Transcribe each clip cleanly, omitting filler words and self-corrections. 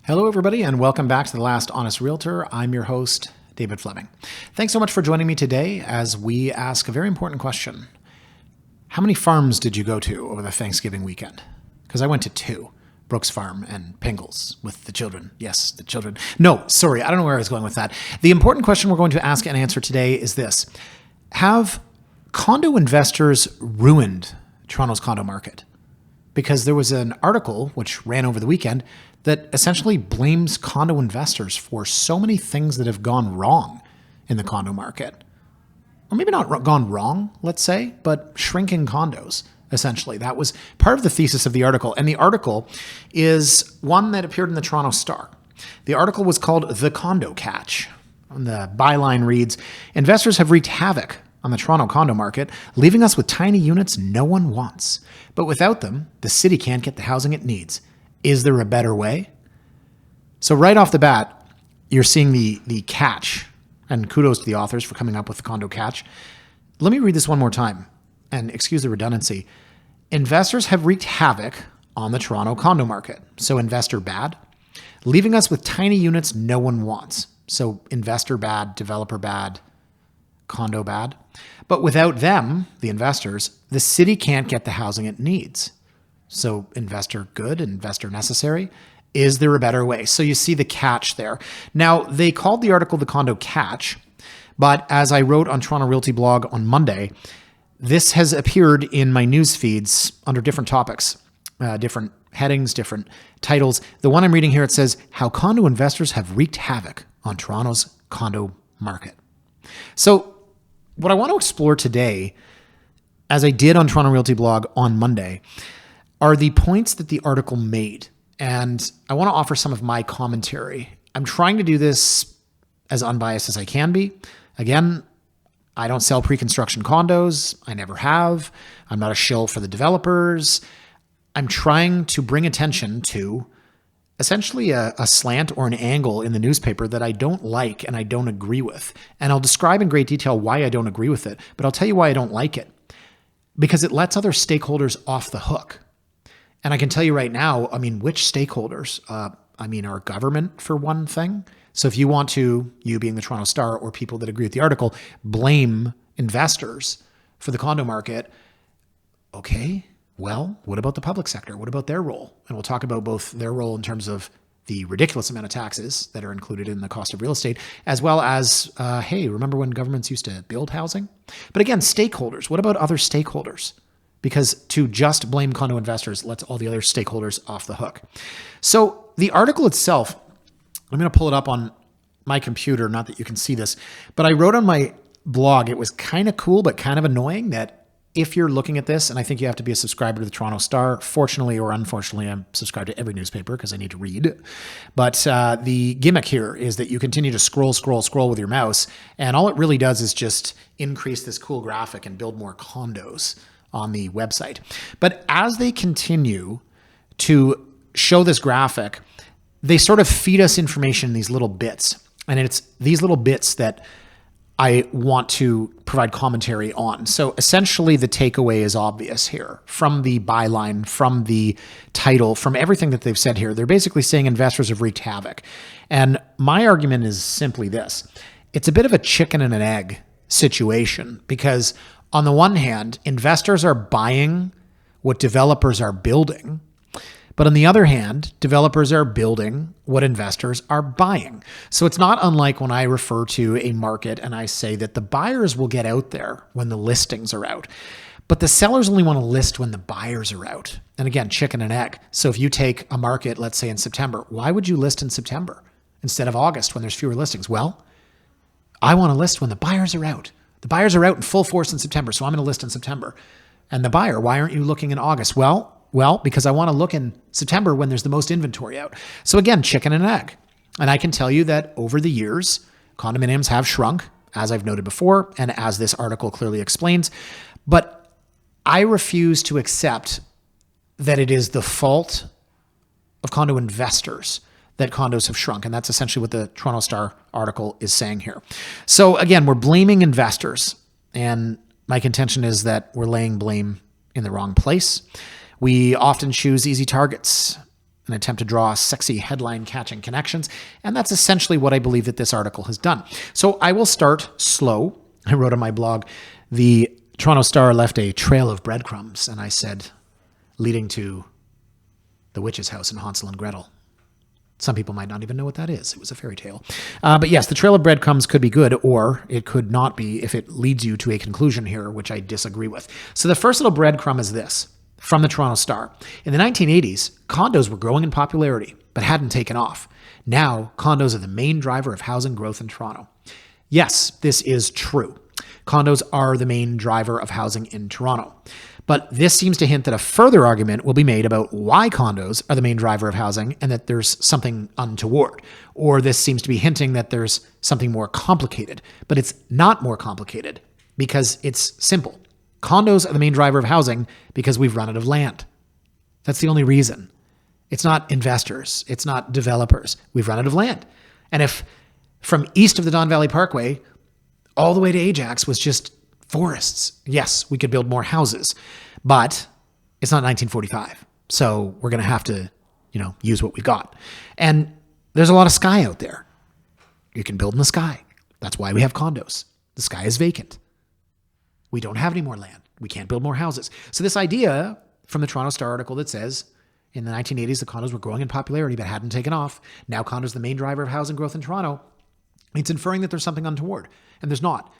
Hello, everybody, and welcome back to the Last Honest Realtor. I'm your host, David Fleming. Thanks so much for joining me today as we ask a very important question. How many farms did you go to over the Thanksgiving weekend? Because I went to two, Brooks Farm and Pingles with the children. Yes, the children. No, sorry, I don't know where I was going with that. The important question we're going to ask and answer today is this. Have condo investors ruined Toronto's condo market? Because there was an article which ran over the weekend that essentially blames condo investors for so many things that have gone wrong in the condo market. Or maybe not gone wrong, let's say, but shrinking condos, essentially. That was part of the thesis of the article. And the article is one that appeared in the Toronto Star. The article was called The Condo Catch. And the byline reads, "Investors have wreaked havoc on the Toronto condo market, leaving us with tiny units no one wants. But without them, the city can't get the housing it needs. Is there a better way?" So right off the bat, you're seeing the catch, and kudos to the authors for coming up with the condo catch. Let me read this one more time, and excuse the redundancy. Investors have wreaked havoc on the Toronto condo market. So investor bad, leaving us with tiny units no one wants. So investor bad, developer bad, condo bad. But without them, the investors, the city can't get the housing it needs. So investor good, investor necessary. Is there a better way? So you see the catch there. Now, they called the article The Condo Catch, but as I wrote on Toronto Realty blog on Monday, this has appeared in my news feeds under different topics, different headings, different titles. The one I'm reading here, it says, "How Condo Investors Have Wreaked Havoc on Toronto's Condo Market." So what I want to explore today, as I did on Toronto Realty blog on Monday, are the points that the article made. And I want to offer some of my commentary. I'm trying to do this as unbiased as I can be. Again, I don't sell pre-construction condos. I never have. I'm not a shill for the developers. I'm trying to bring attention to essentially a slant or an angle in the newspaper that I don't like and I don't agree with. And I'll describe in great detail why I don't agree with it, but I'll tell you why I don't like it. Because it lets other stakeholders off the hook. And I can tell you right now, which stakeholders? Our government, for one thing. So if you want to, you being the Toronto Star or people that agree with the article, blame investors for the condo market, okay, well, what about the public sector? What about their role? And we'll talk about both their role in terms of the ridiculous amount of taxes that are included in the cost of real estate, as well as, hey, remember when governments used to build housing? But again, stakeholders. What about other stakeholders? Because to just blame condo investors lets all the other stakeholders off the hook. So the article itself, I'm going to pull it up on my computer, not that you can see this, but I wrote on my blog, it was kind of cool, but kind of annoying that if you're looking at this, and I think you have to be a subscriber to the Toronto Star, fortunately or unfortunately, I'm subscribed to every newspaper because I need to read. But the gimmick here is that you continue to scroll with your mouse, and all it really does is just increase this cool graphic and build more condos on the website. But as they continue to show this graphic, they sort of feed us information in these little bits. And it's these little bits that I want to provide commentary on. So essentially the takeaway is obvious here from the byline, from the title, from everything that they've said here. They're basically saying investors have wreaked havoc. And my argument is simply this. It's a bit of a chicken and an egg situation because on the one hand, investors are buying what developers are building. But on the other hand, developers are building what investors are buying. So it's not unlike when I refer to a market and I say that the buyers will get out there when the listings are out. But the sellers only want to list when the buyers are out. And again, chicken and egg. So if you take a market, let's say in September, why would you list in September instead of August when there's fewer listings? Well, I want to list when the buyers are out. The buyers are out in full force in September, so I'm going to list in September. And the buyer, why aren't you looking in August? Well, because I want to look in September when there's the most inventory out. So again, chicken and egg. And I can tell you that over the years, condominiums have shrunk, as I've noted before, and as this article clearly explains. But I refuse to accept that it is the fault of condo investors that condos have shrunk. And that's essentially what the Toronto Star article is saying here. So again, we're blaming investors. And my contention is that we're laying blame in the wrong place. We often choose easy targets. an attempt to draw sexy headline-catching connections, and that's essentially what I believe that this article has done. So I will start slow. I wrote on my blog, the Toronto Star left a trail of breadcrumbs, and I said, leading to the witch's house in Hansel and Gretel. Some people might not even know what that is. It was a fairy tale. But yes, the trail of breadcrumbs could be good, or it could not be if it leads you to a conclusion here, which I disagree with. So the first little breadcrumb is this, from the Toronto Star. In the 1980s, condos were growing in popularity, but hadn't taken off. Now, condos are the main driver of housing growth in Toronto. Yes, this is true. Condos are the main driver of housing in Toronto. But this seems to hint that a further argument will be made about why condos are the main driver of housing and that there's something untoward. Or this seems to be hinting that there's something more complicated. But it's not more complicated because it's simple. Condos are the main driver of housing because we've run out of land. That's the only reason. It's not investors. It's not developers. We've run out of land. And if from east of the Don Valley Parkway all the way to Ajax was just forests, yes, we could build more houses, but it's not 1945. So we're going to have to, use what we've got. And there's a lot of sky out there. You can build in the sky. That's why we have condos. The sky is vacant. We don't have any more land. We can't build more houses. So this idea from the Toronto Star article that says in the 1980s, the condos were growing in popularity but hadn't taken off. Now condos are the main driver of housing growth in Toronto. It's inferring that there's something untoward, and there's not.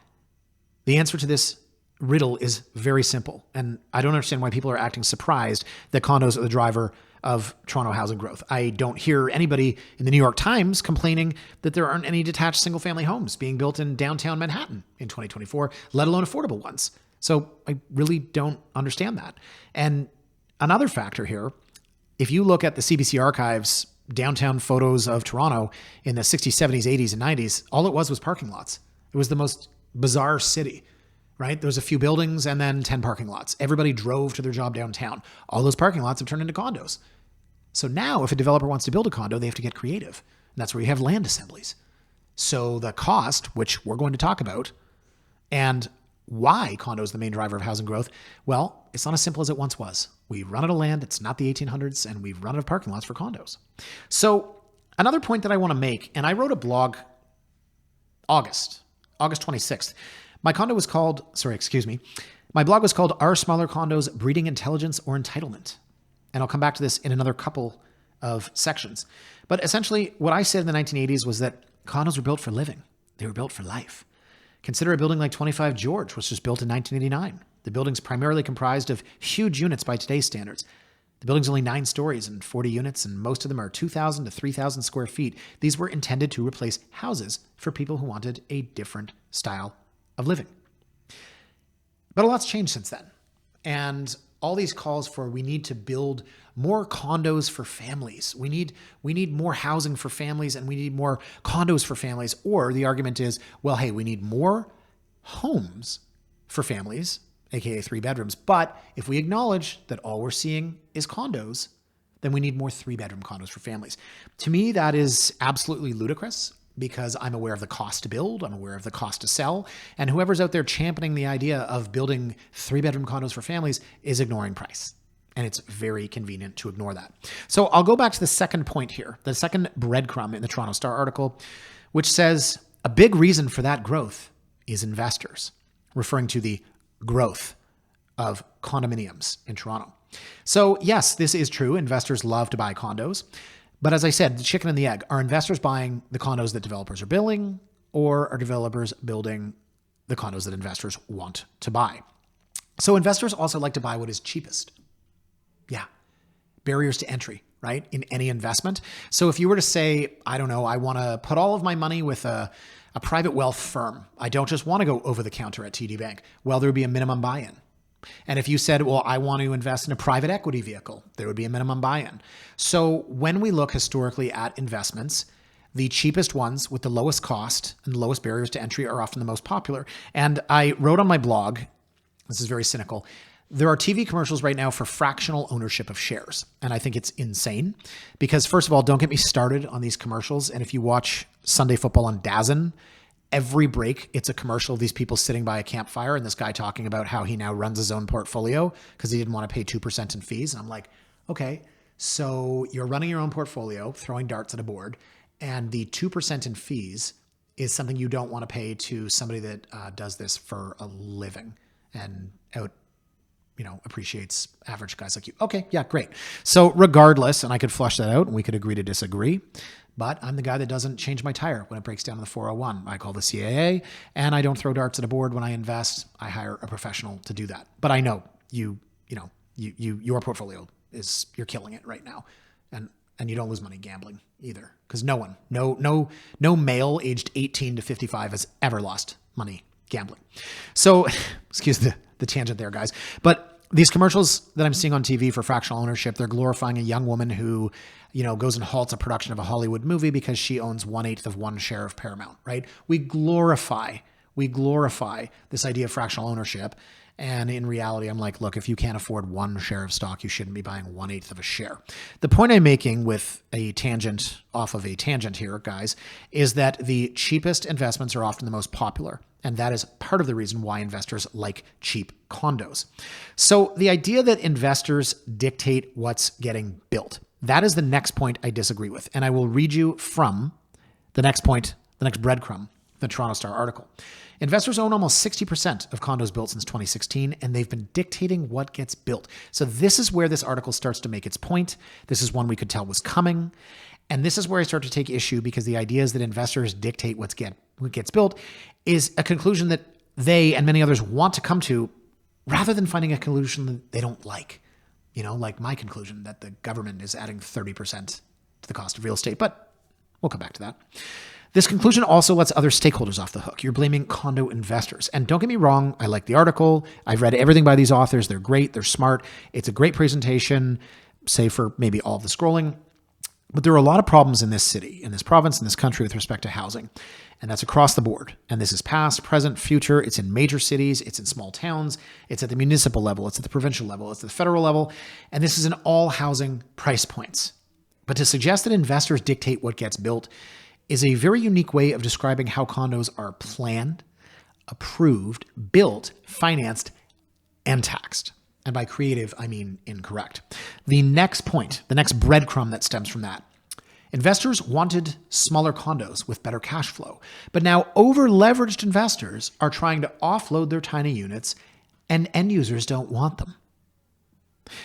The answer to this riddle is very simple, and I don't understand why people are acting surprised that condos are the driver of Toronto housing growth. I don't hear anybody in the New York Times complaining that there aren't any detached single-family homes being built in downtown Manhattan in 2024, let alone affordable ones. So I really don't understand that. And another factor here, if you look at the CBC archives downtown photos of Toronto in the 60s, 70s, 80s, and 90s, all it was parking lots. It was the most bizarre city, right? There was a few buildings and then 10 parking lots. Everybody drove to their job downtown. All those parking lots have turned into condos. So now if a developer wants to build a condo, they have to get creative. And that's where you have land assemblies. So the cost, which we're going to talk about, and why condo is the main driver of housing growth, well, it's not as simple as it once was. We run out of land, it's not the 1800s, and we've run out of parking lots for condos. So another point that I want to make, and I wrote a blog August 26th. My blog was called, Are Smaller Condos Breeding Intelligence or Entitlement? And I'll come back to this in another couple of sections. But essentially, what I said in the 1980s was that condos were built for living. They were built for life. Consider a building like 25 George, which was built in 1989. The building's primarily comprised of huge units by today's standards. The building's only 9 stories and 40 units, and most of them are 2,000 to 3,000 square feet. These were intended to replace houses for people who wanted a different style of living. But a lot's changed since then. And all these calls for we need to build more condos for families. We need more housing for families, and we need more condos for families. Or the argument is, well, hey, we need more homes for families, aka 3 bedrooms. But if we acknowledge that all we're seeing is condos, then we need more 3-bedroom condos for families. To me, that is absolutely ludicrous because I'm aware of the cost to build. I'm aware of the cost to sell. And whoever's out there championing the idea of building 3-bedroom condos for families is ignoring price. And it's very convenient to ignore that. So I'll go back to the second point here, the second breadcrumb in the Toronto Star article, which says a big reason for that growth is investors, referring to the growth of condominiums in Toronto. So yes, this is true. Investors love to buy condos. But as I said, the chicken and the egg, are investors buying the condos that developers are building, or are developers building the condos that investors want to buy? So investors also like to buy what is cheapest. Yeah. Barriers to entry, right? In any investment. So if you were to say, I don't know, I want to put all of my money with a private wealth firm. I don't just want to go over the counter at TD Bank. Well, there would be a minimum buy-in. And if you said, well, I want to invest in a private equity vehicle, there would be a minimum buy-in. So when we look historically at investments, the cheapest ones with the lowest cost and the lowest barriers to entry are often the most popular. And I wrote on my blog, this is very cynical, there are TV commercials right now for fractional ownership of shares. And I think it's insane because, first of all, don't get me started on these commercials. And if you watch Sunday football on DAZN, every break, it's a commercial of these people sitting by a campfire and this guy talking about how he now runs his own portfolio because he didn't want to pay 2% in fees. And I'm like, okay, So you're running your own portfolio, throwing darts at a board, and the 2% in fees is something you don't want to pay to somebody that does this for a living and appreciates average guys like you. Okay, yeah, great. So regardless, and I could flush that out and we could agree to disagree, but I'm the guy that doesn't change my tire when it breaks down in the 401. I call the CAA, and I don't throw darts at a board when I invest. I hire a professional to do that. But I know your portfolio you're killing it right now. And you don't lose money gambling either, because no male aged 18 to 55 has ever lost money gambling. So excuse the tangent there, guys. But these commercials that I'm seeing on TV for fractional ownership, they're glorifying a young woman who, goes and halts a production of a Hollywood movie because she owns 1/8 of one share of Paramount, right? We glorify this idea of fractional ownership. And in reality, I'm like, look, if you can't afford one share of stock, you shouldn't be buying 1/8 of a share. The point I'm making with a tangent off of a tangent here, guys, is that the cheapest investments are often the most popular. And that is part of the reason why investors like cheap condos. So the idea that investors dictate what's getting built, that is the next point I disagree with. And I will read you from the next point, the next breadcrumb, the Toronto Star article. Investors own almost 60% of condos built since 2016, and they've been dictating what gets built. So this is where this article starts to make its point. This is one we could tell was coming. And this is where I start to take issue, because the idea is that investors dictate what gets built is a conclusion that they and many others want to come to, rather than finding a conclusion that they don't like. Like my conclusion that the government is adding 30% to the cost of real estate. But we'll come back to that. This conclusion also lets other stakeholders off the hook. You're blaming condo investors. And don't get me wrong, I like the article. I've read everything by these authors. They're great. They're smart. It's a great presentation, save for maybe all of the scrolling. But there are a lot of problems in this city, in this province, in this country with respect to housing. And that's across the board. And this is past, present, future. It's in major cities. It's in small towns. It's at the municipal level. It's at the provincial level. It's at the federal level. And this is in all housing price points. But to suggest that investors dictate what gets built is a very unique way of describing how condos are planned, approved, built, financed, and taxed. And by creative, I mean incorrect. The next point, the next breadcrumb that stems from that. Investors wanted smaller condos with better cash flow, but now over-leveraged investors are trying to offload their tiny units, and end users don't want them.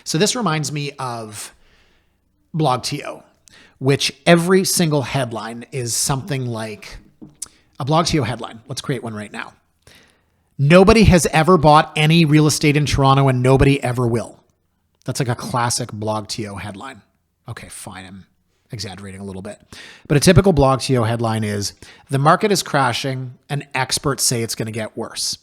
So this reminds me of BlogTO, which every single headline is something like a BlogTO headline. Let's create one right now. Nobody has ever bought any real estate in Toronto, and nobody ever will. That's like a classic BlogTO headline. Okay, fine. I'm exaggerating a little bit. But a typical BlogTO headline is, the market is crashing and experts say it's going to get worse.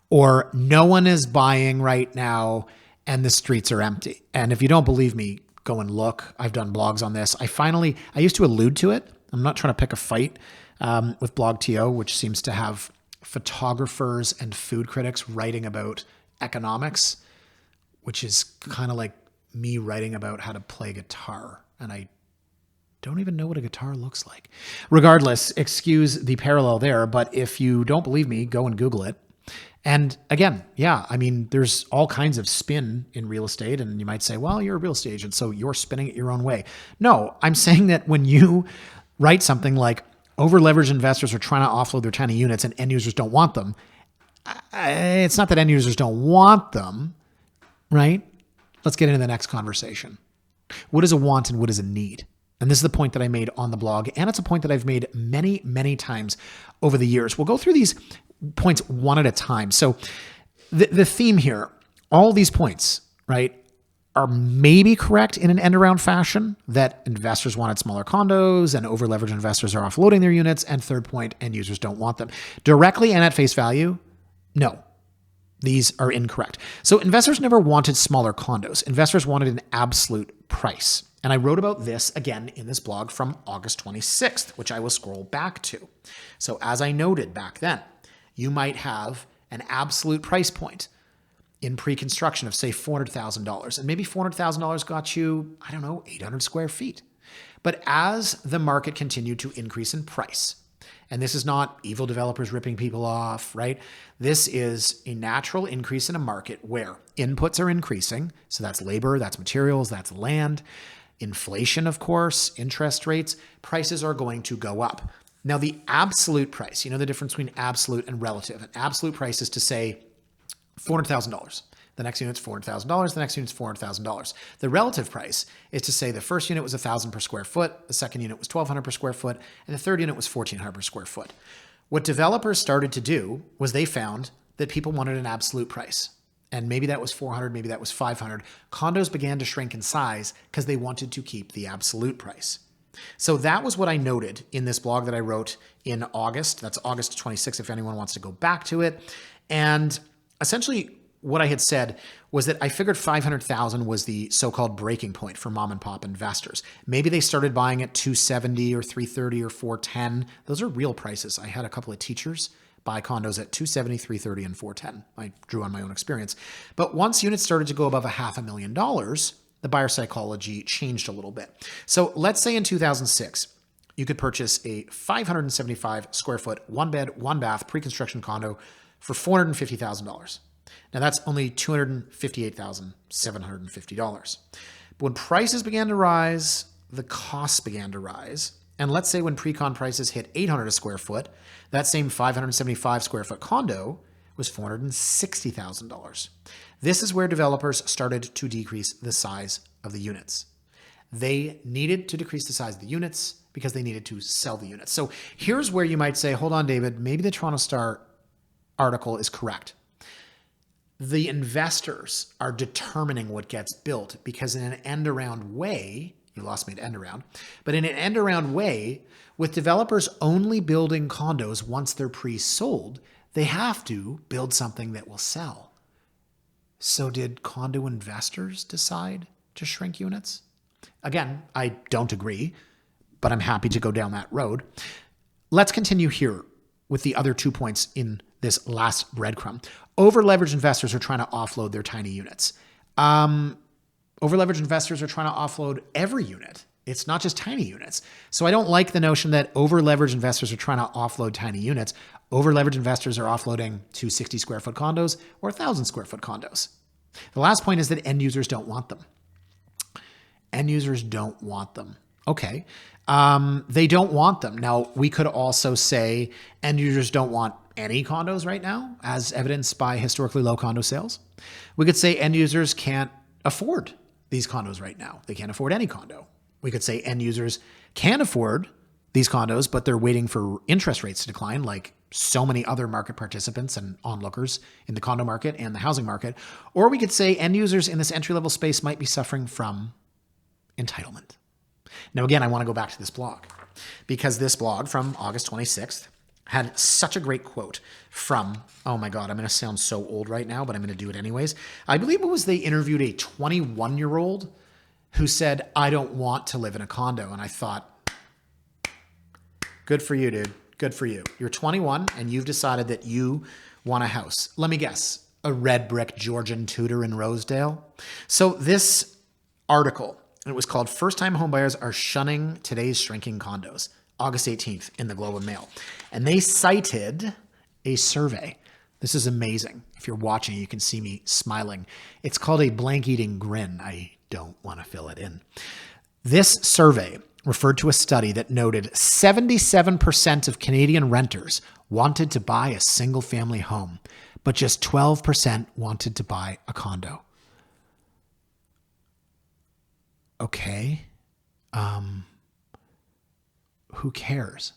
Or no one is buying right now and the streets are empty. And if you don't believe me, go and look. I've done blogs on this. I used to allude to it. I'm not trying to pick a fight with BlogTO, which seems to have photographers and food critics writing about economics, which is kind of like me writing about how to play guitar. And I don't even know what a guitar looks like. Regardless, excuse the parallel there, but if you don't believe me, go and Google it. And again, yeah, I mean, there's all kinds of spin in real estate, and you might say, well, you're a real estate agent, so you're spinning it your own way. No, I'm saying that when you write something like, over-leveraged investors are trying to offload their tiny units and end users don't want them, it's not that end users don't want them, right? Let's get into the next conversation. What is a want and what is a need? And this is the point that I made on the blog, and it's a point that I've made many, many times over the years. We'll go through these points one at a time. So the theme here, all these points, right, are maybe correct in an end-around fashion, that investors wanted smaller condos and over-leveraged investors are offloading their units, and third point, end users don't want them. Directly and at face value, no. These are incorrect. So investors never wanted smaller condos. Investors wanted an absolute price. And I wrote about this again in this blog from August 26th, which I will scroll back to. So as I noted back then, you might have an absolute price point in pre-construction of, say, $400,000. And maybe $400,000 got you, 800 square feet. But as the market continued to increase in price, and this is not evil developers ripping people off, right? This is a natural increase in a market where inputs are increasing. So that's labor, that's materials, that's land. inflation, of course, interest rates, prices are going to go up. Now, the absolute price, you know the difference between absolute and relative. An absolute price is to say $400,000. The next unit's $400,000. The next unit's $400,000. The relative price is to say the first unit was $1,000 per square foot, the second unit was $1,200 per square foot, and the third unit was $1,400 per square foot. What developers started to do was they found that people wanted an absolute price. And maybe that was 400, maybe that was 500. Condos began to shrink in size because they wanted to keep the absolute price. So that was what I noted in this blog that I wrote in August. That's August 26th if anyone wants to go back to it. And essentially what I had said was that I figured 500,000 was the so-called breaking point for mom and pop investors. Maybe they started buying at 270 or 330 or 410. Those are real prices. I had a couple of teachers buy condos at 270, 330, and 410. I drew on my own experience. But once units started to go above $500,000, the buyer psychology changed a little bit. So let's say in 2006, you could purchase a 575 square foot, one bed, one bath, pre-construction condo for $450,000. Now that's only $258,750. But when prices began to rise, the costs began to rise. And let's say when pre-con prices hit $800 a square foot, that same 575 square foot condo was $460,000. This is where developers started to decrease the size of the units. They needed to decrease the size of the units because they needed to sell the units. So here's where you might say, hold on, David, maybe the Toronto Star article is correct. The investors are determining what gets built because in an end-around way, you lost me at end-around, but in an end-around way, with developers only building condos once they're pre-sold, they have to build something that will sell. So did condo investors decide to shrink units? Again, I don't agree, but I'm happy to go down that road. Let's continue here with the other 2 points in this last breadcrumb. Over-leveraged investors are trying to offload their tiny units. Over-leveraged investors are trying to offload every unit. It's not just tiny units. So I don't like the notion that over-leveraged investors are trying to offload tiny units. Over-leveraged investors are offloading 260 square foot condos or 1,000 square foot condos. The last point is that end users don't want them. End users don't want them. Okay. They don't want them. Now, we could also say end users don't want any condos right now, as evidenced by historically low condo sales. We could say end users can't afford these condos right now. They can't afford any condo. We could say end users can afford these condos, but they're waiting for interest rates to decline, like so many other market participants and onlookers in the condo market and the housing market. Or we could say end users in this entry-level space might be suffering from entitlement. Now, again, I want to go back to this blog because this blog from August 26th had such a great quote from, oh my God, I'm going to sound so old right now, but I'm going to do it anyways. I believe it was they interviewed a 21-year-old who said, I don't want to live in a condo. And I thought, good for you, dude. Good for you. You're 21 and you've decided that you want a house. Let me guess, a red brick Georgian Tudor in Rosedale. So this article, it was called First-Time Homebuyers Are Shunning Today's Shrinking Condos, August 18th in the Globe and Mail. And they cited a survey. This is amazing. If you're watching, you can see me smiling. It's called a blank eating grin. I don't want to fill it in. This survey referred to a study that noted 77% of Canadian renters wanted to buy a single-family home, but just 12% wanted to buy a condo. Okay. Who cares?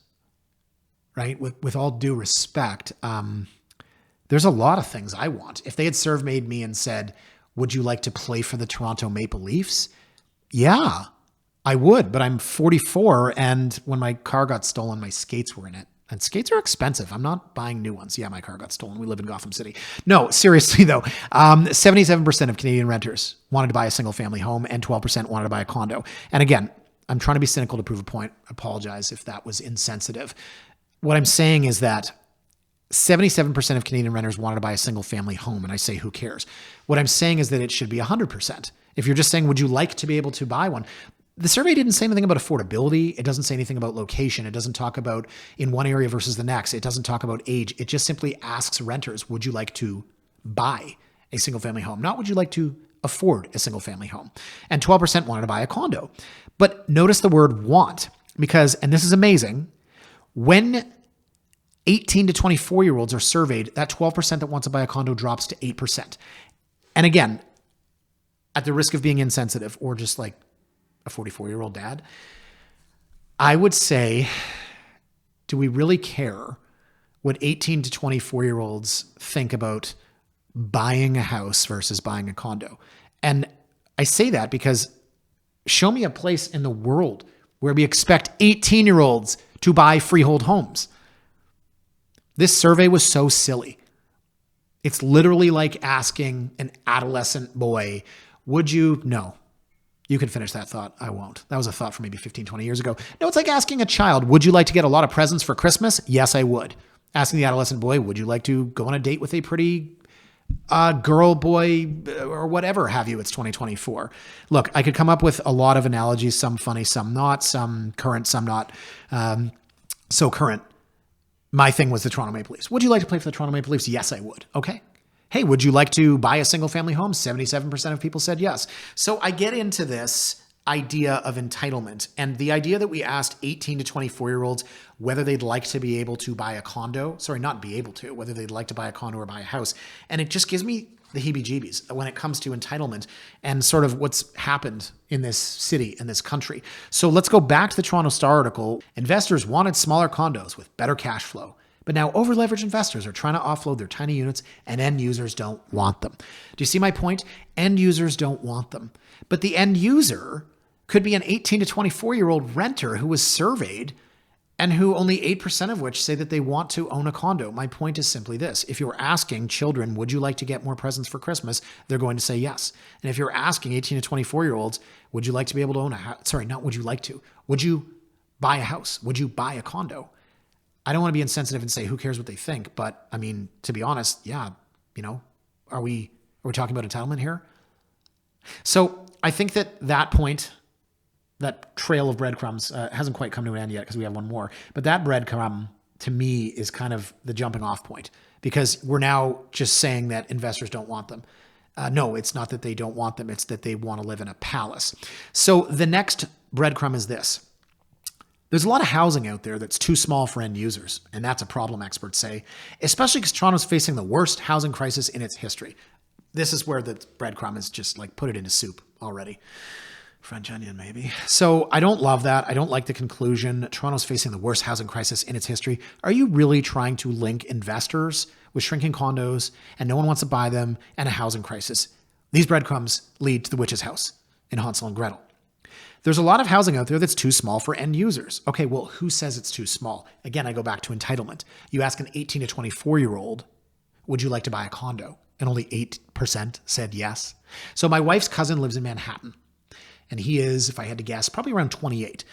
Right? With all due respect, there's a lot of things I want. If they had surveyed me and said, would you like to play for the Toronto Maple Leafs? Yeah, I would, but I'm 44 and when my car got stolen, my skates were in it. And skates are expensive. I'm not buying new ones. Yeah, my car got stolen. We live in Gotham City. No, seriously though, 77% of Canadian renters wanted to buy a single family home and 12% wanted to buy a condo. And again, I'm trying to be cynical to prove a point. I apologize if that was insensitive. What I'm saying is that 77% of Canadian renters wanted to buy a single family home. And I say, who cares? What I'm saying is that it should be 100%. If you're just saying, would you like to be able to buy one? The survey didn't say anything about affordability. It doesn't say anything about location. It doesn't talk about in one area versus the next. It doesn't talk about age. It just simply asks renters, would you like to buy a single family home? Not would you like to afford a single family home. And 12% wanted to buy a condo. But notice the word want, because, and this is amazing, when 18 to 24-year-olds are surveyed, that 12% that wants to buy a condo drops to 8%. And again, at the risk of being insensitive or just like a 44-year-old dad, I would say, do we really care what 18 to 24-year-olds think about buying a house versus buying a condo? And I say that because show me a place in the world where we expect 18-year-olds to buy freehold homes. This survey was so silly. It's literally like asking an adolescent boy, would you? No. You can finish that thought. I won't. That was a thought from maybe 15, 20 years ago. No, it's like asking a child, would you like to get a lot of presents for Christmas? Yes, I would. Asking the adolescent boy, would you like to go on a date with a pretty girl, boy, or whatever have you? It's 2024. Look, I could come up with a lot of analogies, some funny, some not, some current, some not so current. My thing was the Toronto Maple Leafs. Would you like to play for the Toronto Maple Leafs? Yes, I would. Okay. Hey, would you like to buy a single family home? 77% of people said yes. So I get into this idea of entitlement and the idea that we asked 18 to 24-year-olds whether they'd like to be able to buy a condo. Sorry, not be able to, whether they'd like to buy a condo or buy a house. And it just gives me the heebie-jeebies when it comes to entitlement and sort of what's happened in this city, in this country. So let's go back to the Toronto Star article. Investors wanted smaller condos with better cash flow. But now over-leveraged investors are trying to offload their tiny units and end users don't want them. Do you see my point? End users don't want them. But the end user could be an 18 to 24-year-old renter who was surveyed and who only 8% of which say that they want to own a condo. My point is simply this. If you're asking children, would you like to get more presents for Christmas? They're going to say yes. And if you're asking 18 to 24-year-olds, would you like to be able to own a house? Sorry, not would you like to. Would you buy a house? Would you buy a condo? I don't want to be insensitive and say, who cares what they think? But I mean, to be honest, yeah, are we talking about entitlement here? So I think that point, that trail of breadcrumbs hasn't quite come to an end yet because we have one more. But that breadcrumb to me is kind of the jumping off point because we're now just saying that investors don't want them. No, it's not that they don't want them. It's that they want to live in a palace. So the next breadcrumb is this. There's a lot of housing out there that's too small for end users, and that's a problem, experts say, especially because Toronto's facing the worst housing crisis in its history. This is where the breadcrumb is just like put it into soup already. French onion, maybe. So I don't love that. I don't like the conclusion. Toronto's facing the worst housing crisis in its history. Are you really trying to link investors with shrinking condos and no one wants to buy them and a housing crisis? These breadcrumbs lead to the witch's house in Hansel and Gretel. There's a lot of housing out there that's too small for end users. Okay, well, who says it's too small? Again, I go back to entitlement. You ask an 18 to 24-year-old, would you like to buy a condo? And only 8% said yes. So my wife's cousin lives in Manhattan. And he is, if I had to guess, probably around 28.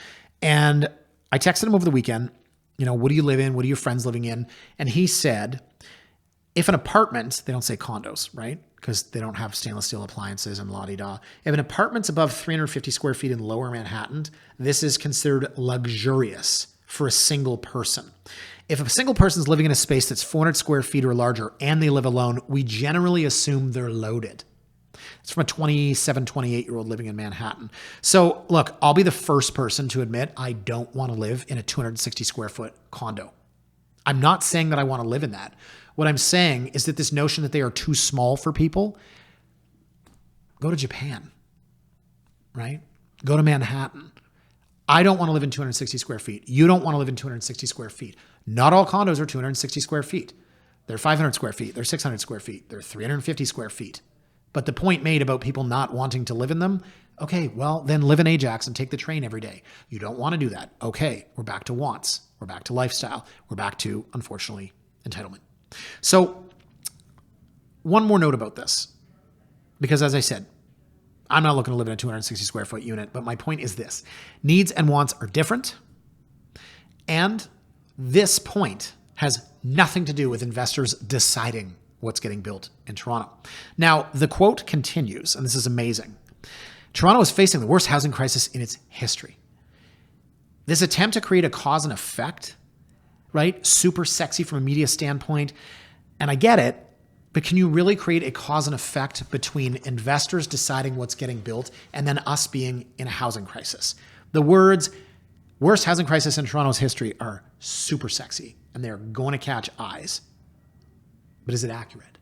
And I texted him over the weekend, what do you live in? What are your friends living in? And he said, if an apartment, they don't say condos, right? Because they don't have stainless steel appliances and la-di-da. If an apartment's above 350 square feet in lower Manhattan, this is considered luxurious for a single person. If a single person's living in a space that's 400 square feet or larger and they live alone, we generally assume they're loaded. It's from a 27, 28-year-old living in Manhattan. So look, I'll be the first person to admit I don't want to live in a 260 square foot condo. I'm not saying that I want to live in that. What I'm saying is that this notion that they are too small for people, go to Japan, right? Go to Manhattan. I don't want to live in 260 square feet. You don't want to live in 260 square feet. Not all condos are 260 square feet. They're 500 square feet. They're 600 square feet. They're 350 square feet. But the point made about people not wanting to live in them, okay, well, then live in Ajax and take the train every day. You don't want to do that. Okay, we're back to wants. We're back to lifestyle. We're back to, unfortunately, entitlement. So one more note about this, because as I said, I'm not looking to live in a 260 square foot unit, but my point is this. Needs and wants are different. And this point has nothing to do with investors deciding what's getting built in Toronto. Now, the quote continues, and this is amazing. Toronto is facing the worst housing crisis in its history. This attempt to create a cause and effect, right? Super sexy from a media standpoint. And I get it. But can you really create a cause and effect between investors deciding what's getting built and then us being in a housing crisis? The words worst housing crisis in Toronto's history are super sexy and they're going to catch eyes. But is it accurate?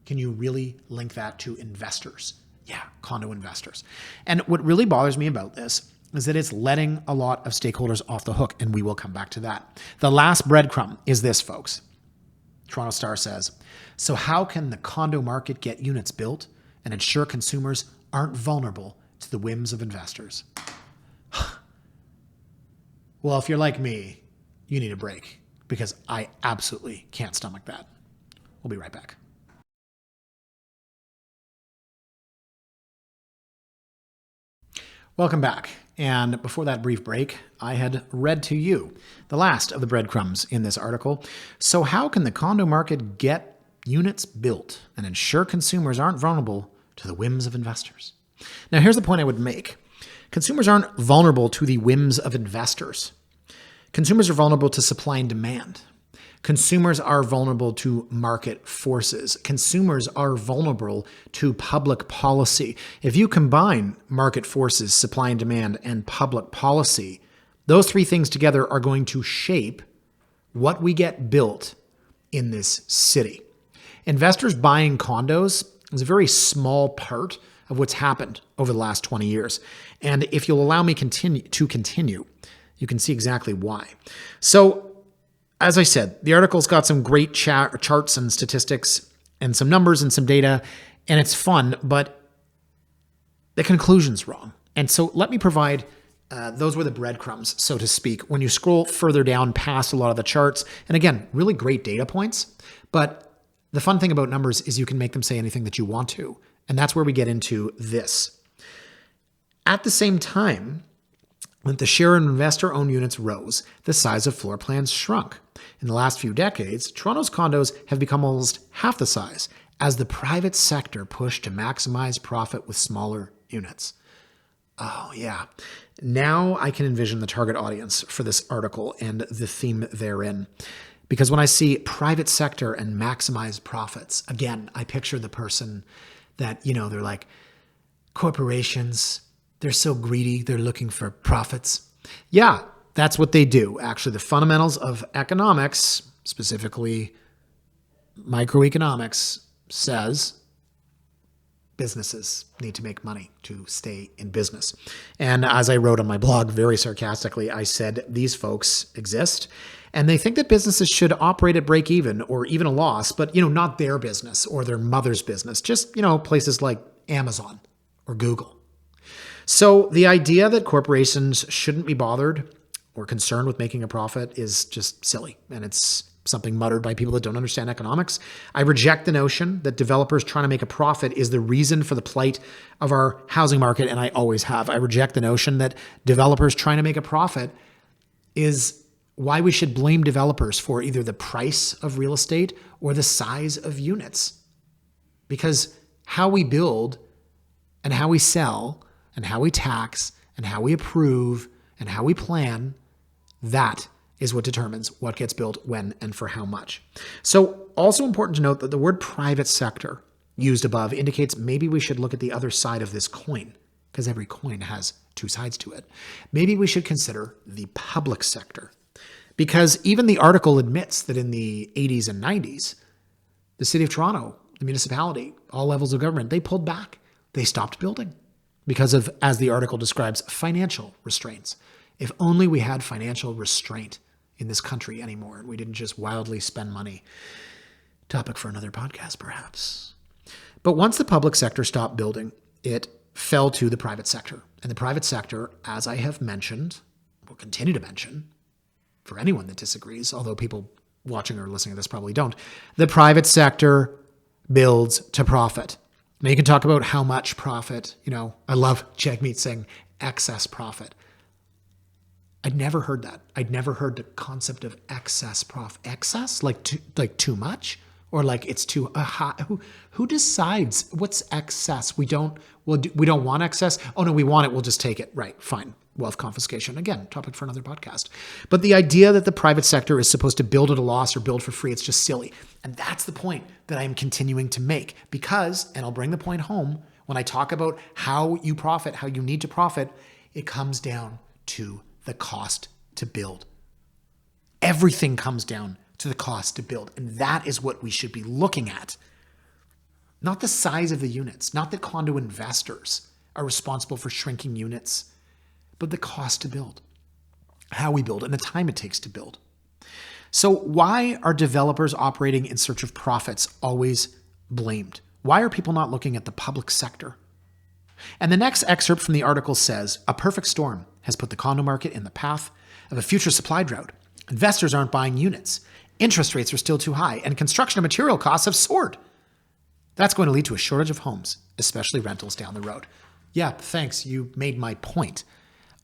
Can you really link that to investors? Yeah, condo investors. And what really bothers me about this is that it's letting a lot of stakeholders off the hook, and we will come back to that. The last breadcrumb is this, folks. Toronto Star says, so how can the condo market get units built and ensure consumers aren't vulnerable to the whims of investors? Well, if you're like me, you need a break because I absolutely can't stomach that. We'll be right back. Welcome back. And before that brief break, I had read to you the last of the breadcrumbs in this article. So how can the condo market get units built and ensure consumers aren't vulnerable to the whims of investors? Now, here's the point I would make. Consumers aren't vulnerable to the whims of investors. Consumers are vulnerable to supply and demand. Consumers are vulnerable to market forces. Consumers are vulnerable to public policy. If you combine market forces, supply and demand, and public policy, those three things together are going to shape what we get built in this city. Investors buying condos is a very small part of what's happened over the last 20 years. And if you'll allow me to continue, you can see exactly why. So, as I said, the article's got some great charts and statistics and some numbers and some data, and it's fun, but the conclusion's wrong. And so let me provide, those were the breadcrumbs, so to speak, when you scroll further down past a lot of the charts. And again, really great data points, but the fun thing about numbers is you can make them say anything that you want to. And that's where we get into this. At the same time, when the share of investor-owned units rose, the size of floor plans shrunk. In the last few decades, Toronto's condos have become almost half the size as the private sector pushed to maximize profit with smaller units. Oh, yeah. Now I can envision the target audience for this article and the theme therein. Because when I see private sector and maximize profits, again, I picture the person that, they're like, corporations, they're so greedy, they're looking for profits. Yeah, that's what they do. Actually, the fundamentals of economics, specifically microeconomics, says businesses need to make money to stay in business. And as I wrote on my blog very sarcastically, I said these folks exist and they think that businesses should operate at break even or even a loss, but not their business or their mother's business, just places like Amazon or Google. So the idea that corporations shouldn't be bothered or concerned with making a profit is just silly. And it's something muttered by people that don't understand economics. I reject the notion that developers trying to make a profit is the reason for the plight of our housing market, and I always have. I reject the notion that developers trying to make a profit is why we should blame developers for either the price of real estate or the size of units. Because how we build and how we sell and how we tax and how we approve and how we plan, that is what determines what gets built, when, and for how much. So also important to note that the word private sector used above indicates maybe we should look at the other side of this coin, because every coin has two sides to it. Maybe we should consider the public sector, because even the article admits that in the 80s and 90s, the city of Toronto, the municipality, all levels of government, they pulled back. They stopped building because of, as the article describes, financial restraints. If only we had financial restraint in this country anymore and we didn't just wildly spend money. Topic for another podcast, perhaps. But once the public sector stopped building, it fell to the private sector. And the private sector, as I have mentioned, will continue to mention, for anyone that disagrees, although people watching or listening to this probably don't, the private sector builds to profit. Now you can talk about how much profit, I love Jagmeet saying excess profit. I'd never heard that. I'd never heard the concept of excess profit. Excess? Like too much? Or like it's too high? Who decides what's excess? We don't want excess? Oh no, we want it. We'll just take it. Right, fine. Wealth confiscation. Again, topic for another podcast. But the idea that the private sector is supposed to build at a loss or build for free, it's just silly. And that's the point that I am continuing to make because, and I'll bring the point home, when I talk about how you profit, how you need to profit, it comes down to the cost to build. Everything comes down to the cost to build. And that is what we should be looking at. Not the size of the units, not that condo investors are responsible for shrinking units, but the cost to build, how we build, and the time it takes to build. So why are developers operating in search of profits always blamed? Why are people not looking at the public sector? And the next excerpt from the article says, a perfect storm has put the condo market in the path of a future supply drought. Investors aren't buying units. Interest rates are still too high, and construction and material costs have soared. That's going to lead to a shortage of homes, especially rentals down the road. Yeah, thanks. You made my point.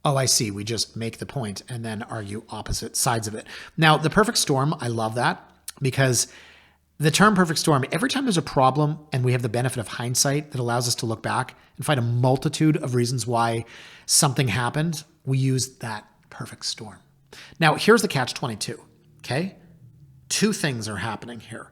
Oh, I see. We just make the point and then argue opposite sides of it. Now, the perfect storm, I love that because the term perfect storm, every time there's a problem and we have the benefit of hindsight that allows us to look back and find a multitude of reasons why something happened, we use that perfect storm. Now, here's the catch-22, okay? Two things are happening here.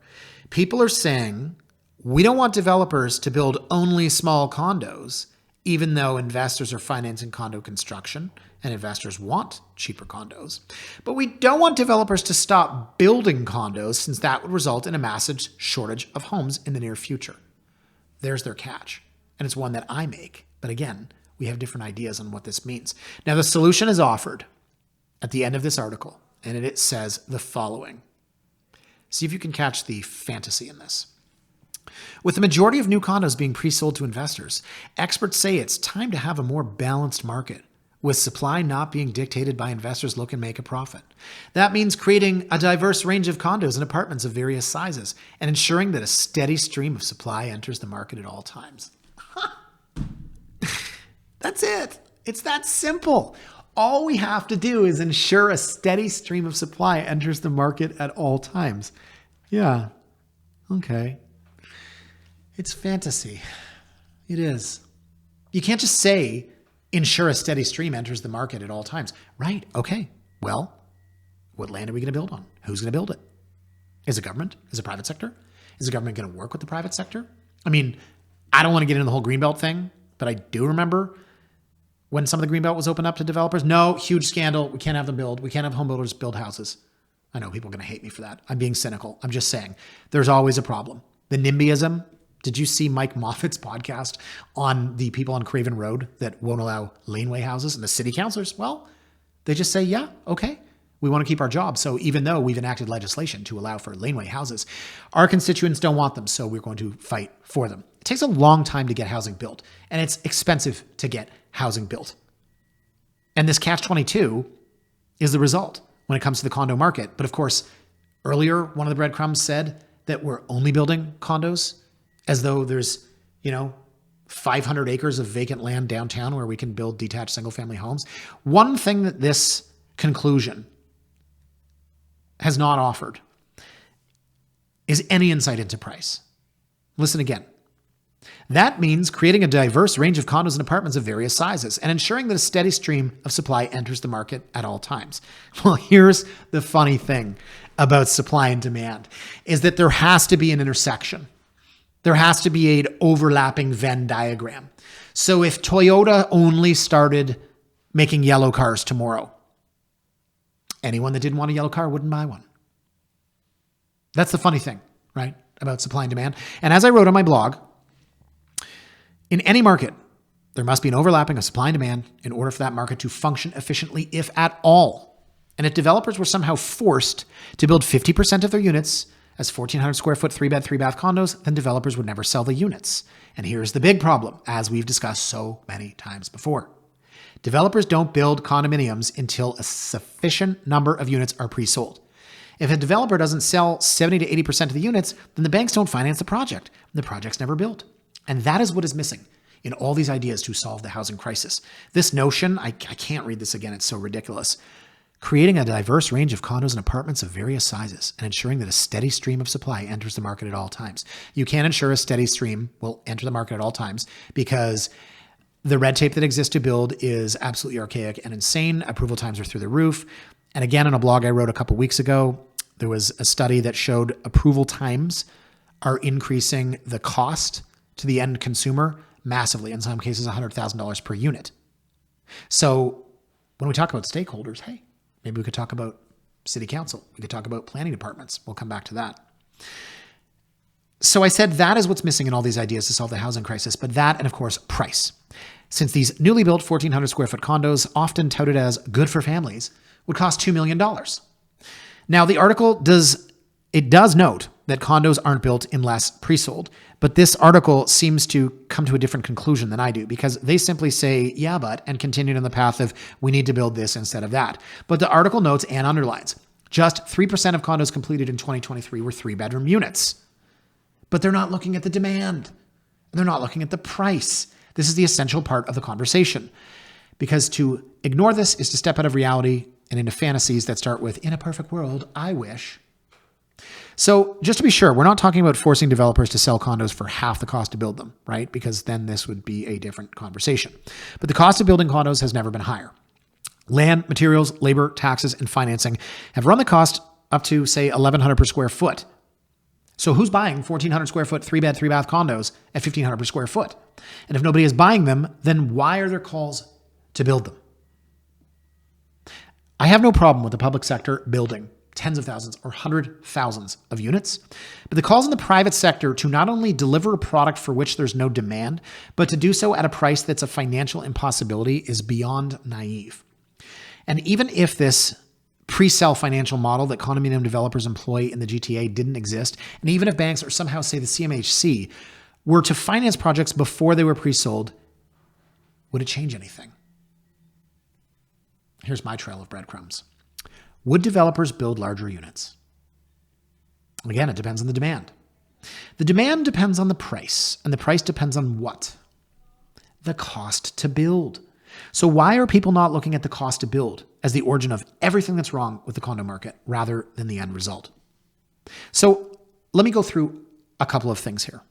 People are saying, we don't want developers to build only small condos, even though investors are financing condo construction and investors want cheaper condos. But we don't want developers to stop building condos since that would result in a massive shortage of homes in the near future. There's their catch. And it's one that I make. But again, we have different ideas on what this means. Now, the solution is offered at the end of this article, and it says the following. See if you can catch the fantasy in this. With the majority of new condos being pre-sold to investors, experts say it's time to have a more balanced market, with supply not being dictated by investors looking to make a profit. That means creating a diverse range of condos and apartments of various sizes and ensuring that a steady stream of supply enters the market at all times. That's it. It's that simple. All we have to do is ensure a steady stream of supply enters the market at all times. Yeah. Okay. It's fantasy. It is. You can't just say, ensure a steady stream enters the market at all times. Right. Okay. Well, what land are we going to build on? Who's going to build it? Is it government? Is it private sector? Is the government going to work with the private sector? I mean, I don't want to get into the whole Greenbelt thing, but I do remember when some of the Greenbelt was opened up to developers. No, huge scandal. We can't have them build. We can't have home builders build houses. I know people are going to hate me for that. I'm being cynical. I'm just saying there's always a problem. The NIMBYism. Did you see Mike Moffat's podcast on the people on Craven Road that won't allow laneway houses and the city councilors? Well, they just say, yeah, okay, we want to keep our jobs. So even though we've enacted legislation to allow for laneway houses, our constituents don't want them. So we're going to fight for them. It takes a long time to get housing built, and it's expensive to get housing built. And this catch-22 is the result when it comes to the condo market. But of course, earlier, one of the breadcrumbs said that we're only building condos as though there's, 500 acres of vacant land downtown where we can build detached single-family homes. One thing that this conclusion has not offered is any insight into price. Listen again. That means creating a diverse range of condos and apartments of various sizes and ensuring that a steady stream of supply enters the market at all times. Well, here's the funny thing about supply and demand is that there has to be an intersection. There has to be an overlapping Venn diagram. So if Toyota only started making yellow cars tomorrow, anyone that didn't want a yellow car wouldn't buy one. That's the funny thing, right, about supply and demand. And as I wrote on my blog, in any market, there must be an overlapping of supply and demand in order for that market to function efficiently, if at all. And if developers were somehow forced to build 50% of their units as 1,400 square foot, 3-bed, 3-bath condos, then developers would never sell the units. And here's the big problem, as we've discussed so many times before. Developers don't build condominiums until a sufficient number of units are pre-sold. If a developer doesn't sell 70 to 80% of the units, then the banks don't finance the project, and the project's never built. And that is what is missing in all these ideas to solve the housing crisis. This notion, I can't read this again, it's so ridiculous. Creating a diverse range of condos and apartments of various sizes and ensuring that a steady stream of supply enters the market at all times. You can't ensure a steady stream will enter the market at all times because the red tape that exists to build is absolutely archaic and insane. Approval times are through the roof. And again, in a blog I wrote a couple weeks ago, There was a study that showed approval times are increasing the cost to the end consumer massively, in some cases $100,000 per unit. So when we talk about stakeholders, hey, maybe we could talk about city council. We could talk about planning departments. We'll come back to that. So I said that is what's missing in all these ideas to solve the housing crisis, but that and of course price. Since these newly built 1,400 square foot condos, often touted as good for families, would cost $2 million. Now the article does note that condos aren't built unless pre-sold, but this article seems to come to a different conclusion than I do because they simply say, yeah, but, and continued on the path of we need to build this instead of that. But the article notes and underlines, just 3% of condos completed in 2023 were 3-bedroom units. But they're not looking at the demand. And they're not looking at the price. This is the essential part of the conversation. Because to ignore this is to step out of reality and into fantasies that start with, in a perfect world, I wish. So just to be sure, we're not talking about forcing developers to sell condos for half the cost to build them, right? Because then this would be a different conversation. But the cost of building condos has never been higher. Land, materials, labor, taxes, and financing have run the cost up to, say, $1,100 per square foot. So who's buying 1,400 square foot, 3-bed, 3-bath condos at $1,500 per square foot? And if nobody is buying them, then why are there calls to build them? I have no problem with the public sector building tens of thousands or hundreds of thousands of units, but the calls in the private sector to not only deliver a product for which there's no demand, but to do so at a price that's a financial impossibility is beyond naive. And even if this pre-sell financial model that condominium developers employ in the GTA didn't exist, and even if banks or somehow say the CMHC were to finance projects before they were pre-sold, would it change anything? Here's my trail of breadcrumbs. Would developers build larger units? And again, it depends on the demand. The demand depends on the price, and the price depends on what? The cost to build. So why are people not looking at the cost to build as the origin of everything that's wrong with the condo market rather than the end result? So let me go through a couple of things here.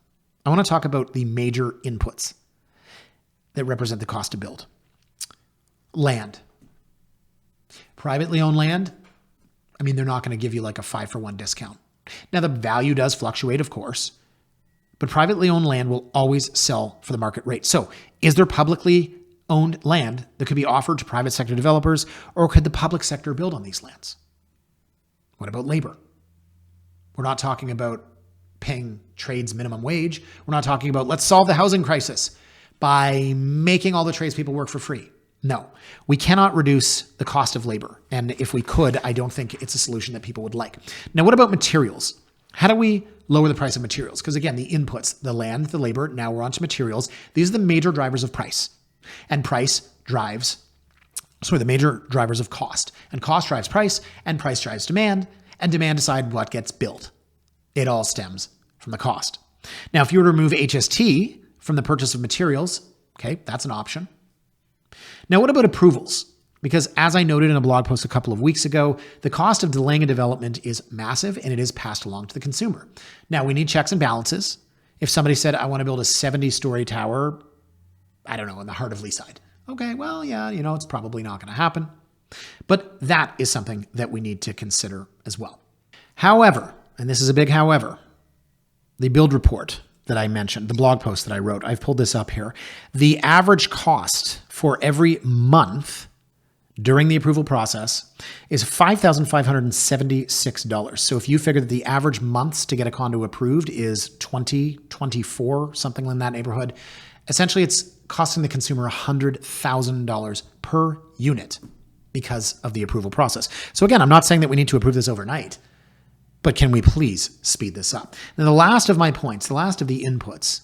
I want to talk about the major inputs that represent the cost to build. Land. Privately owned land, they're not going to give you like a 5-for-1 discount. Now, the value does fluctuate, of course, but privately owned land will always sell for the market rate. So is there publicly owned land that could be offered to private sector developers, or could the public sector build on these lands? What about labor? We're not talking about paying trades minimum wage. We're not talking about let's solve the housing crisis by making all the tradespeople work for free. No, we cannot reduce the cost of labor. And if we could, I don't think it's a solution that people would like. Now, what about materials? How do we lower the price of materials? Because again, the inputs, the land, the labor, now we're on to materials. These are the major drivers of price. And the major drivers of cost. And cost drives price, and price drives demand, and demand decide what gets built. It all stems from the cost. Now, if you were to remove HST from the purchase of materials, okay, that's an option. Now, what about approvals? Because as I noted in a blog post a couple of weeks ago, the cost of delaying a development is massive and it is passed along to the consumer. Now, we need checks and balances. If somebody said, I want to build a 70-story tower, I don't know, in the heart of Leaside. Okay, well, yeah, it's probably not going to happen. But that is something that we need to consider as well. However, and this is a big however, the build report that I mentioned, the blog post that I wrote, I've pulled this up here. The average cost for every month during the approval process is $5,576. So if you figure that the average months to get a condo approved is 20, 24, something in that neighborhood, essentially it's costing the consumer $100,000 per unit because of the approval process. So again, I'm not saying that we need to approve this overnight, but can we please speed this up? Now, the last of my points, the last of the inputs,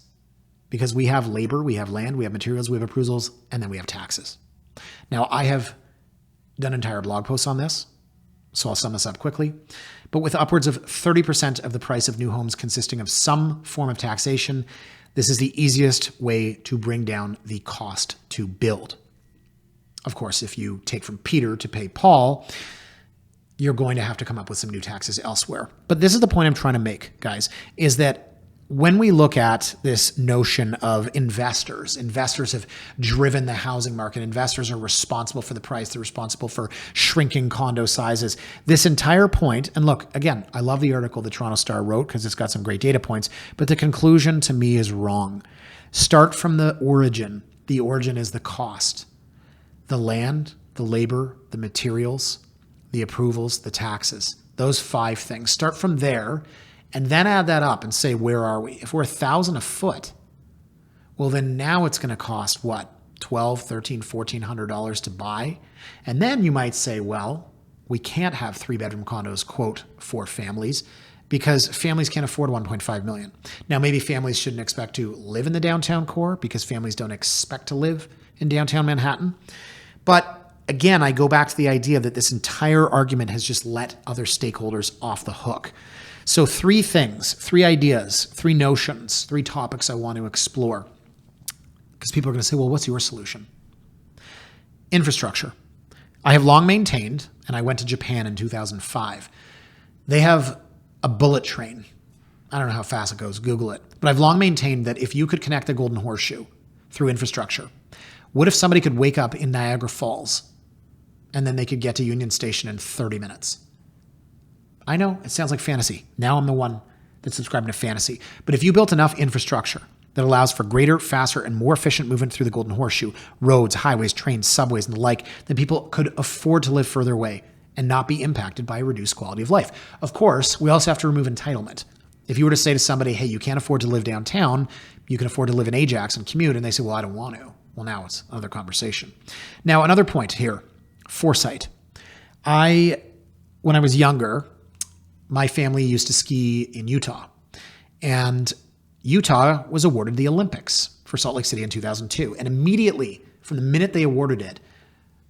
because we have labor, we have land, we have materials, we have approvals, and then we have taxes. Now, I have done entire blog posts on this, so I'll sum this up quickly. But with upwards of 30% of the price of new homes consisting of some form of taxation, this is the easiest way to bring down the cost to build. Of course, if you take from Peter to pay Paul, you're going to have to come up with some new taxes elsewhere. But this is the point I'm trying to make, guys, is that when we look at this notion of investors have driven the housing market. Investors are responsible for the price. They're responsible for shrinking condo sizes. This entire point, and look, again, I love the article the Toronto Star wrote because it's got some great data points, but the conclusion to me is wrong. Start from the origin. The origin is the cost. The land, the labor, the materials, the approvals, the taxes. Those 5 things. Start from there. And then add that up and say, where are we? If we're $1,000 a foot, well, then now it's going to cost what? $1,200, $1,300, $1,400 to buy. And then you might say, well, we can't have 3-bedroom condos, quote, for families, because families can't afford $1.5 million. Now, maybe families shouldn't expect to live in the downtown core because families don't expect to live in downtown Manhattan. But again, I go back to the idea that this entire argument has just let other stakeholders off the hook. So 3 things, 3 ideas, 3 notions, 3 topics I want to explore. Because people are going to say, well, what's your solution? Infrastructure. I have long maintained, and I went to Japan in 2005. They have a bullet train. I don't know how fast it goes. Google it. But I've long maintained that if you could connect the Golden Horseshoe through infrastructure, what if somebody could wake up in Niagara Falls and then they could get to Union Station in 30 minutes? I know it sounds like fantasy. Now I'm the one that's subscribing to fantasy. But if you built enough infrastructure that allows for greater, faster, and more efficient movement through the Golden Horseshoe, roads, highways, trains, subways, and the like, then people could afford to live further away and not be impacted by a reduced quality of life. Of course, we also have to remove entitlement. If you were to say to somebody, hey, you can't afford to live downtown, you can afford to live in Ajax and commute, and they say, well, I don't want to. Well, now it's another conversation. Now, another point here, foresight. When I was younger, my family used to ski in Utah, and Utah was awarded the Olympics for Salt Lake City in 2002. And immediately, from the minute they awarded it,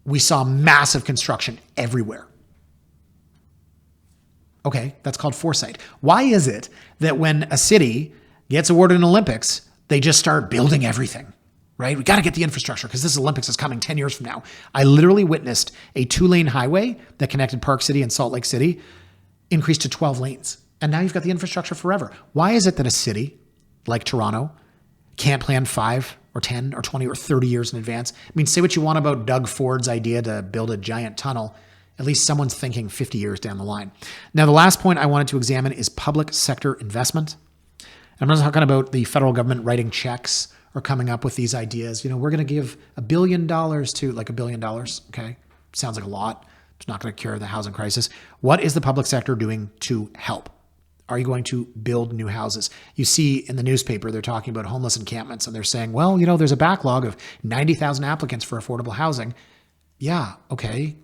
we saw massive construction everywhere. Okay, that's called foresight. Why is it that when a city gets awarded an Olympics, they just start building everything, right? We got to get the infrastructure because this Olympics is coming 10 years from now. I literally witnessed a 2-lane highway that connected Park City and Salt Lake City increased to 12 lanes. And now you've got the infrastructure forever. Why is it that a city like Toronto can't plan 5 or 10 or 20 or 30 years in advance? I mean, say what you want about Doug Ford's idea to build a giant tunnel. At least someone's thinking 50 years down the line. Now, the last point I wanted to examine is public sector investment. I'm not talking about the federal government writing checks or coming up with these ideas. You know, we're going to give $1 billion to, like $1 billion, okay? Sounds like a lot. It's not going to cure the housing crisis. What is the public sector doing to help? Are you going to build new houses? You see in the newspaper, they're talking about homeless encampments, and they're saying, well, you know, there's a backlog of 90,000 applicants for affordable housing. Yeah, okay.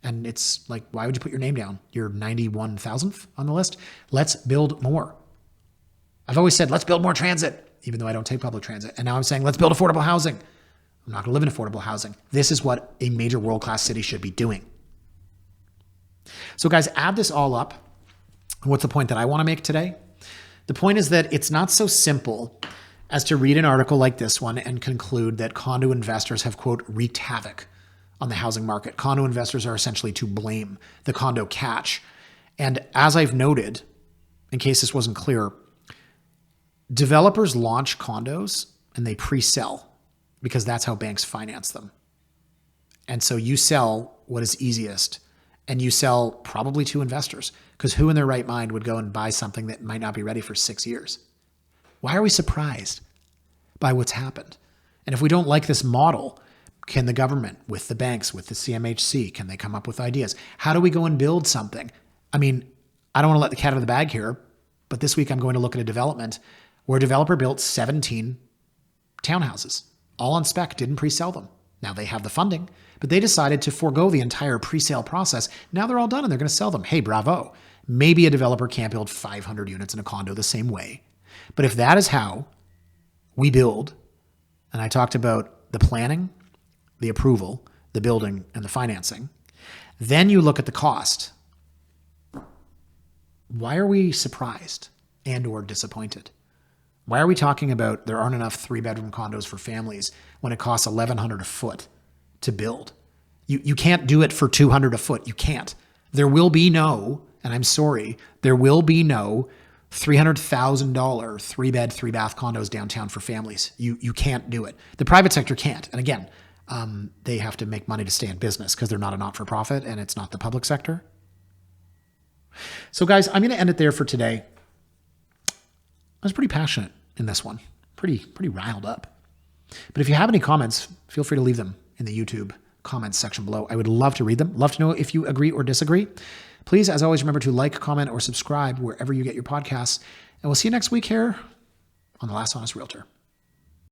And it's like, why would you put your name down? You're 91,000th on the list. Let's build more. I've always said, let's build more transit, even though I don't take public transit. And now I'm saying, let's build affordable housing. I'm not going to live in affordable housing. This is what a major world-class city should be doing. So guys, add this all up. What's the point that I want to make today? The point is that it's not so simple as to read an article like this one and conclude that condo investors have, quote, wreaked havoc on the housing market. Condo investors are essentially to blame, the condo catch. And as I've noted, in case this wasn't clear, developers launch condos and they pre-sell because that's how banks finance them. And so you sell what is easiest, and you sell probably to investors, because who in their right mind would go and buy something that might not be ready for 6 years? Why are we surprised by what's happened? And if we don't like this model, can the government, with the banks, with the CMHC, can they come up with ideas? How do we go and build something? I mean, I don't want to let the cat out of the bag here, but this week I'm going to look at a development where a developer built 17 townhouses, all on spec, didn't pre-sell them. Now they have the funding, but they decided to forego the entire pre-sale process. Now they're all done and they're going to sell them. Hey, bravo. Maybe a developer can't build 500 units in a condo the same way. But if that is how we build, and I talked about the planning, the approval, the building, and the financing, then you look at the cost. Why are we surprised and or disappointed? Why are we talking about there aren't enough 3-bedroom condos for families when it costs $1,100 a foot to build? You can't do it for $200 a foot. You can't. There will be no, and I'm sorry, there will be no $300,000 3-bed, 3-bath condos downtown for families. You can't do it. The private sector can't. And again, they have to make money to stay in business because they're not a not-for-profit and it's not the public sector. So guys, I'm going to end it there for today. I was pretty passionate in this one, pretty riled up. But if you have any comments, feel free to leave them in the YouTube comments section below. I would love to read them. Love to know if you agree or disagree. Please, as always, remember to like, comment, or subscribe wherever you get your podcasts. And we'll see you next week here on The Last Honest Realtor.